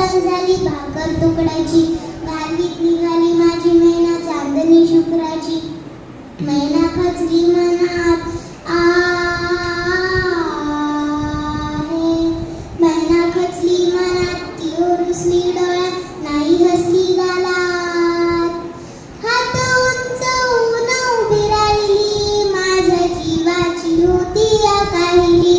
जवान झाली भाकर तुकड्याची, गालीत निघाली माझी मैना चांदणी शुक्राची. मैना खचली मनात मैना खचली मनात, ती रुसली डोळ्यात, नाही हसली गालात. हात उंचावून उभी राहिली, माझ्या जीवाची होती या काहिली.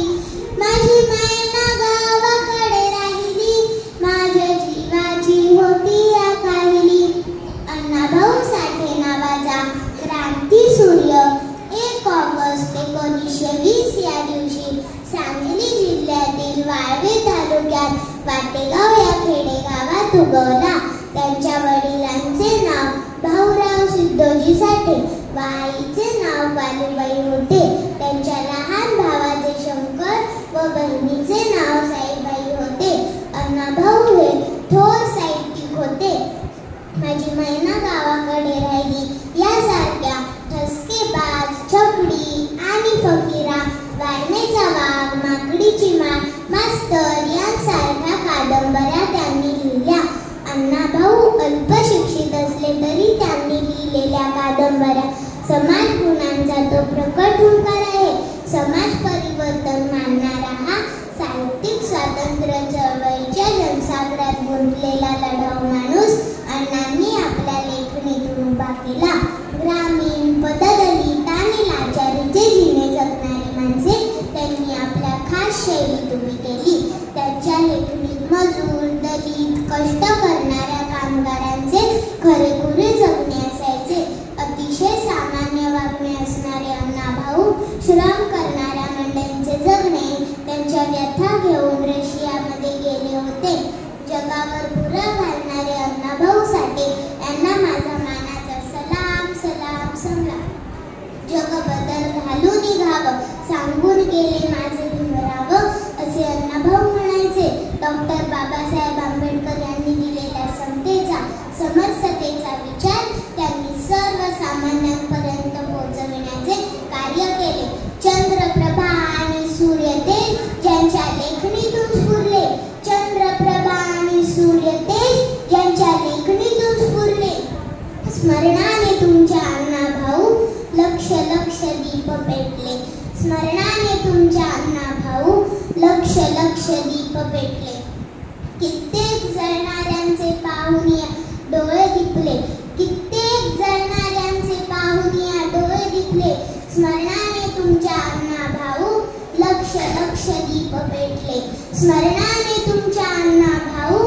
माझी मैना गावाकडे राहिली, माझ्या जीवाची होती या काहिली. अण्णाभाऊ साठे नावाचा क्रांती सूर्य 1 ऑगस्ट 1920 या दिवशी सांगली जिल्ह्यातील वाळवे तालुक्यात वाटेगाव या खेडेगावात उगवला. त्यांच्या वडिलांचे नाव भाऊराव सिद्धोजी साठे व आईचे नाव बालूबाई होते. त्यांच्या लहान भावाचे शंकर व बहिणीचे नाव साईबाई होते. अण्णाभाऊ हे थोर साहित्यिक होते. माझी मैना गावाकडे राहिली यासारख्या ठसकेबाज, छकडी आणि फकीरा, वारणेचा वाघ, माकडीची माळ, मास्तर यांसारख्या कादंबऱ्या त्यांनी लिहिल्या. अण्णाभाऊ अल्पशिक्षित असले तरी त्यांनी लिहिलेल्या कादंबऱ्या समाज गुणांचा तो प्रकट हुंकार आहे. समाज परिवर्तन मानणारा हा साहित्यिक स्वातंत्र्य चळवळीच्या जनसागरात गुंतलेला लढाऊ माणूस अण्णांनी आपल्या लेखणीतून उभा केला. ग्रामीण, पददलित आणि लाचारीचे जिणे जगणारी माणसे त्यांनी आपल्या खास शैलीत उभी केली. त्यांच्या लेखणीत मजूर, दलित, कष्ट करणाऱ्या कामगारांचे खरेखुरे जगणे असायचे. अतिशय सामान्य वागणे असणारे अण्णाभाऊ श्रम करणाऱ्या मंडळींचे जगणे, त्यांच्या व्यथा घेऊन रशियामध्ये गेले होते. जगावर भुरळ घालणारे अण्णाभाऊ साठे यांना माझा मानाचा सलाम सलाम सलाम. जगबदल घालून निघावं, सांगून गेले माझे भीमराव, असे अण्णाभाऊ म्हणायचे. डॉक्टर बाबासाहेब आंबेडकर यांनी दिलेल्या समतेचा, समरसतेचा विचार त्यांनी सर्वसामान्यांपर्यंत पोहोचविण्याचे कार्य केले. चंद्रप्रभा आणि सूर्यतेज ज्यांच्या लेखणीतून स्फुरले, चंद्रप्रभा आणि सूर्यतेज ज्यांच्या लेखणीतून स्फुरले. स्मरणाने तुमच्या अण्णाभाऊ लक्ष लक्ष दीप पेटले. स्मरणाने तुमच्या अण्णाभाऊ लक्ष लक्ष दीप पेटले. कित्येक जळणाऱ्यांचे पाहून डोळे दिपले. कित्येक जळणाऱ्यांचे पाहून डोळे दिपले. स्मरणाने तुमच्या अण्णाभाऊ लक्ष लक्ष दीप पेटले. स्मरणाने तुमच्या अण्णाभाऊ